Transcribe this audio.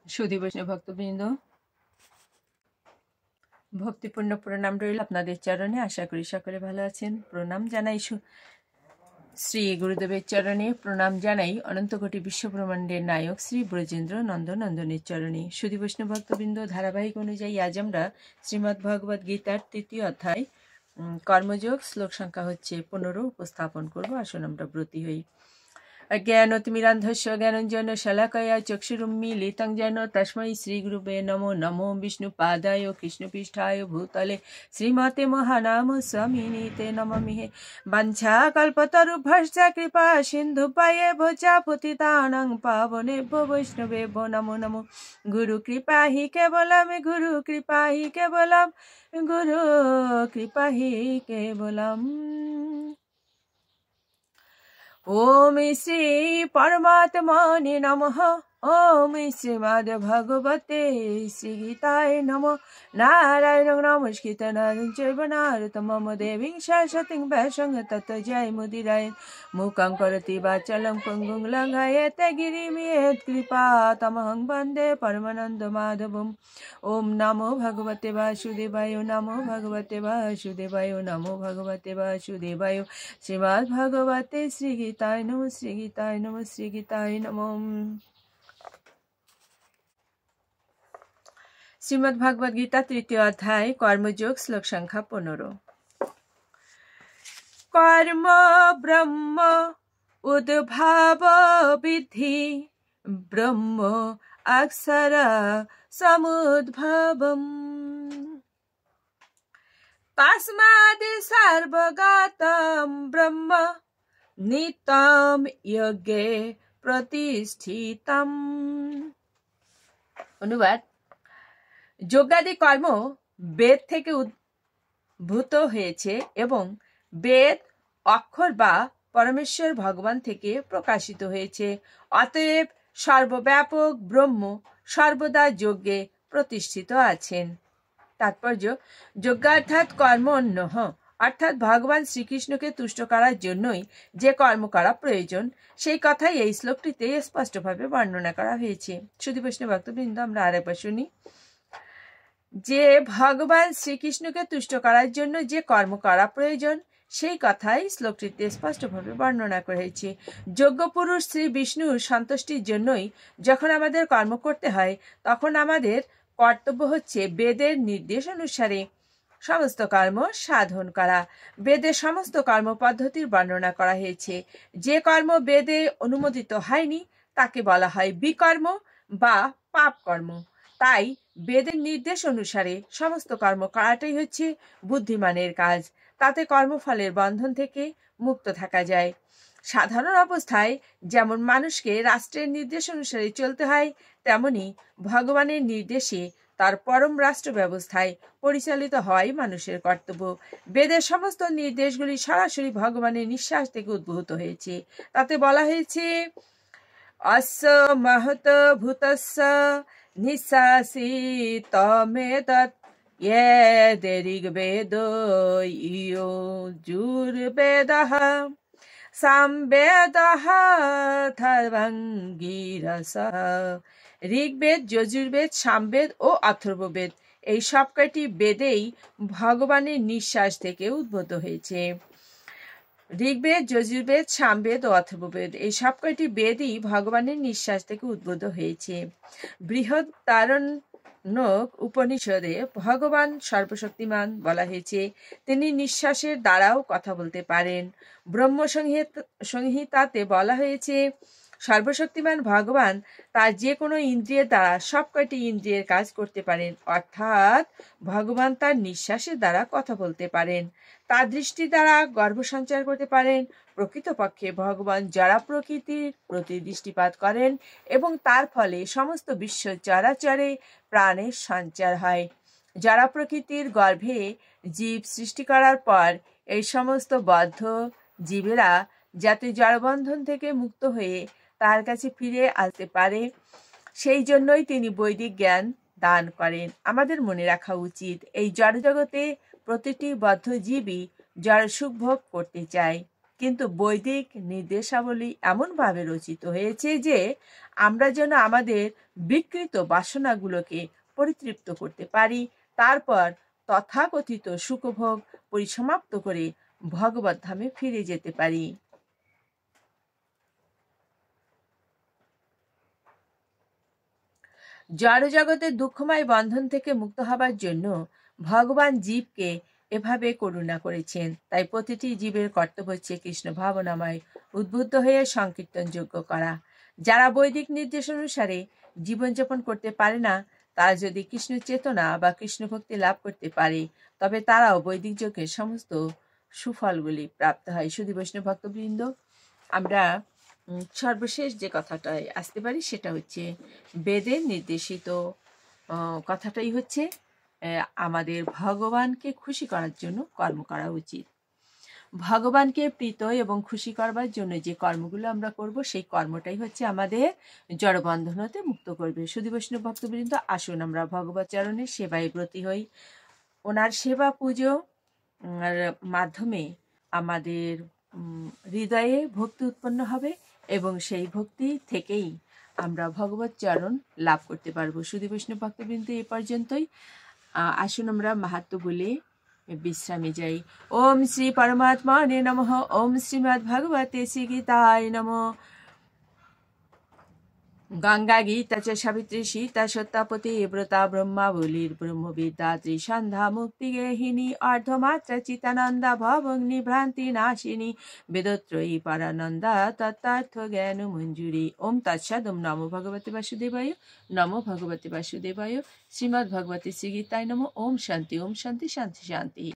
সুধী বৈষ্ণব ভক্তবৃন্দ, ভক্তিপূর্ণ প্রণাম রইল আপনাদের চরণে। আশা করি সকলে ভালো আছেন। প্রণাম জানাই শ্রী গুরুদেবের চরণে, প্রণাম জানাই অনন্ত কোটি বিশ্বব্রহ্মাণ্ডের নায়ক শ্রী ব্রজেন্দ্র নন্দনের চরণে। সুধী বৈষ্ণব ভক্তবৃন্দ, ধারাবাহিক অনুযায়ী আজ আমরা শ্রীমদ্ ভগবদ গীতার ৩য় অধ্যায় কর্মযোগ শ্লোক সংখ্যা হচ্ছে 15 উপস্থাপন করব। আসুন আমরা ব্রতী হই। অজ্ঞানতিমিরান্ধস্য জ্ঞানঞ্জন শলাকয়া চক্ষুরুন্মীলিतं येन তস্मै শ্রীগুরুবে নমো। নমো বিষ্ণুপাদায় কৃষ্ণপৃষ্ঠায় ভূতলে শ্রীমতে মহানাম স্বামিনীতে নমামিহে। বাঞ্ছাকল্পতরুভ্যশ্চ কৃপা সিন্ধুপায়েভ্য চ পতিতানাং পাবনেভ্যো বৈষ্ণবেভ্যো নমো নমো। গুরু কৃপা হি কেবলম, গুরু কৃপা হি কেবলম, গুরু কৃপা হি কেবলম। ওম শ্রী পরমাত্মনে নমঃ। ওম শ্রীমদ্ ভগবতে শ্রীগীতায় নমঃ। নারায়ণং নমস্কৃত নরং চৈব নরোত্তমং দেবীং সরস্বতীং ব্যাসং ততো জয়মুদীরয়ে। মূকং করোতি বাচালং পঙ্গুং লঙ্ঘয়েতে গিরিম যৎকৃপাতমহং বন্দে পরমানন্দ মাধবম। ওম নমো ভগবতে বাসুদেবায়, নমো ভগবতে বাসুদেবায়, নমো ভগবতে বাসুদেবায়। শ্রীমদ্ ভগবতে শ্রীগীতায় নমঃ, শ্রীগীতায় নমঃ, শ্রীগীতায় নমঃ। শ্রীমদ্ ভগবদ গীতা ৩য় অধ্যায় কর্মযোগ শ্লোক সংখ্যা 15। কর্ম ব্রহ্ম উদ্ভাব বিদ্ধি ব্রহ্ম অক্ষর সমুদ্ভবম। তস্মাদ সর্বগতম ব্রহ্ম নিত্যম যজ্ঞে প্রতিষ্ঠিতম। অনুবাদ: যজ্ঞাদি কর্ম বেদ থেকে উদ্ভূত হয়েছে এবং বেদ অক্ষর বা পরমেশ্বর ভগবান থেকে প্রকাশিত হয়েছে। অতএব সর্বব্যাপক ব্রহ্ম সর্বদা যজ্ঞে প্রতিষ্ঠিত আছেন। তাৎপর্য: যজ্ঞার্থাৎ কর্ম অন্যঃ, অর্থাৎ ভগবান শ্রীকৃষ্ণকে তুষ্ট করার জন্যই যে কর্ম করা প্রয়োজন, সেই কথাই এই শ্লোকটিতে স্পষ্টভাবে বর্ণনা করা হয়েছে। সুধী বৈষ্ণব ভক্তবৃন্দ, আমরা আরেকবার শুনি যে ভগবান শ্রীকৃষ্ণকে তুষ্ট করার জন্য যে কর্ম করা প্রয়োজন, সেই কথাই শ্লোকটিতে স্পষ্টভাবে বর্ণনা করা হয়েছে। যোগ্য পুরুষ শ্রী বিষ্ণুর সন্তুষ্টির জন্যই যখন আমাদের কর্ম করতে হয়, তখন আমাদের কর্তব্য হচ্ছে বেদের নির্দেশ অনুসারে সমস্ত কর্ম সাধন করা। বেদে সমস্ত কর্ম পদ্ধতির বর্ণনা করা হয়েছে। যে কর্ম বেদে অনুমোদিত হয়নি তাকে বলা হয় বিকর্ম বা পাপ কর্ম। তাই বেদের নির্দেশ অনুসারে সমস্ত কর্ম করাটাই হচ্ছে বুদ্ধিমানের কাজ। তাতে কর্মফলের বন্ধন থেকে মুক্ত থাকা যায়। সাধারণ অবস্থায় যেমন মানুষকে রাষ্ট্রের নির্দেশ অনুসারে চলতে হয়, তেমনি ভগবানের নির্দেশে তার পরম রাষ্ট্র ব্যবস্থায় পরিচালিত হওয়াই মানুষের কর্তব্য। বেদের সমস্ত নির্দেশগুলি সরাসরি ভগবানের নিঃশ্বাস থেকে উদ্ভূত হয়েছে। তাতে বলা হয়েছে, অস্য মহত ভূতস্য নিঃশ্বাসিতমেতৎ ঋগ্বেদো যজুর্বেদঃ সামবেদঃ অথর্বঙ্গিরসঃ। ঋগ্বেদ, যজুর্বেদ, সামবেদ ও অথর্ববেদ এই সবকটি বেদেই ভগবানের নিঃশ্বাস থেকে উদ্ভূত হয়েছে। ঋগ্বেদ, যজুর্বেদ, সামবেদ ও অথর্ববেদ এই সবকটি বেদই ভগবানের নিঃশ্বাস থেকে উদ্ভূত হয়েছে। বৃহদারণ্যক উপনিষদে ভগবান সর্বশক্তিমান বলা হয়েছে। তিনি নিঃশ্বাসের দ্বারাও কথা বলতে পারেন। ব্রহ্ম সংহিতাতে বলা হয়েছে, সর্বশক্তিমান ভগবান তার যে কোনো ইন্দ্রিয়ের দ্বারা সবকটি ইন্দ্রিয়ের কাজ করতে পারেন, অর্থাৎ ভগবান তার নিঃশ্বাসের দ্বারা কথা বলতে পারেন, তার দৃষ্টি দ্বারা গর্ভ সঞ্চার করতে পারেন। প্রকৃতপক্ষে ভগবান জড়া প্রকৃতির প্রতি দৃষ্টিপাত করেন এবং তার ফলে সমস্ত বিশ্ব চরাচরে প্রাণের সঞ্চার হয়। জড়া প্রকৃতির গর্ভে জীব সৃষ্টি করার পর এই সমস্ত বদ্ধ জীবেরা যাতে জড়বন্ধন থেকে মুক্ত হয়ে তার কাছে ফিরে আসতে পারে, সেই জন্যই তিনি বৈদিক জ্ঞান দান করেন। আমাদের মনে রাখা উচিত, এই জড়জগতে প্রতিটি বদ্ধ জীবই জড় সুখ ভোগ করতে চায়, কিন্তু বৈদিক নির্দেশাবলী এমনভাবে রচিত হয়েছে যে আমরা যেন আমাদের বিকৃত বাসনাগুলোকে পরিতৃপ্ত করতে পারি, তারপর তথাকথিত সুখভোগ পরিসমাপ্ত করে ভগবত ধামে ফিরে যেতে পারি। জড় জগতের দুঃখময় বন্ধন থেকে মুক্ত হবার জন্য ভগবান জীবকে এভাবে করুণা করেছেন। তাই প্রতিটি জীবের কর্তব্য হচ্ছে কৃষ্ণ ভাবনাময় উদ্বুদ্ধ হয়ে সংকীর্তন যোগ্য করা। যারা বৈদিক নির্দেশ অনুসারে জীবনযাপন করতে পারে না, তারা যদি কৃষ্ণ চেতনা বা কৃষ্ণ ভক্তি লাভ করতে পারে, তবে তারাও বৈদিক যজ্ঞের সমস্ত সুফলগুলি প্রাপ্ত হয়। শুধু বৈষ্ণব ভক্তবৃন্দ, আমরা সর্বশেষ যে কথাটায় আসতে পারি সেটা হচ্ছে বেদের নির্দেশিত কথাটাই হচ্ছে আমাদের ভগবানকে খুশি করার জন্য কর্ম করা উচিত। ভগবানকে প্রীত এবং খুশি করবার জন্য যে কর্মগুলো আমরা করব, সেই কর্মটাই হচ্ছে আমাদের জড়বন্ধন হতে মুক্ত করবে। শুধু বৈষ্ণব ভক্তবৃন্দ, আসুন আমরা ভগবত চরণের সেবায় ব্রতী হই। ওনার সেবা পুজো মাধ্যমে আমাদের হৃদয়ে ভক্তি উৎপন্ন হবে এবং সেই ভক্তি থেকেই আমরা ভগবত চরণ লাভ করতে পারবো। শুধু বৈষ্ণব ভক্তবৃন্দ, এ পর্যন্তই। আসুন আমরা মাহাত্ম্য বলে বিশ্রামে যাই। ওম শ্রী পরমাত্মনে নমঃ। ওম শ্রীমদ্ ভগবতে শ্রী গীতায় নমঃ। গঙ্গা গীতা চ সাবিত্রী সীতা সত্যাপতি ব্রতা ব্রহ্মাবলীর ব্রহ্মবিদ্যা ত্রিসন্ধ্যা মুক্তি গেহিনী অর্ধমাত্রা চিতানন্দা ভবগ্নি ভ্রান্তি নাশিনী বেদত্রয়ী পরানন্দা তত্ত্বার্থ জ্ঞান মঞ্জুরি। ওম তৎসৎ। ওম নমো ভগবতে বাসুদেবায়। নমো ভগবতে বাসুদেবায়। শ্রীমদ্ ভগবতে শ্রী গীতায় নমঃ। ওম শান্তি। ওম শান্তি শান্তি শান্তি।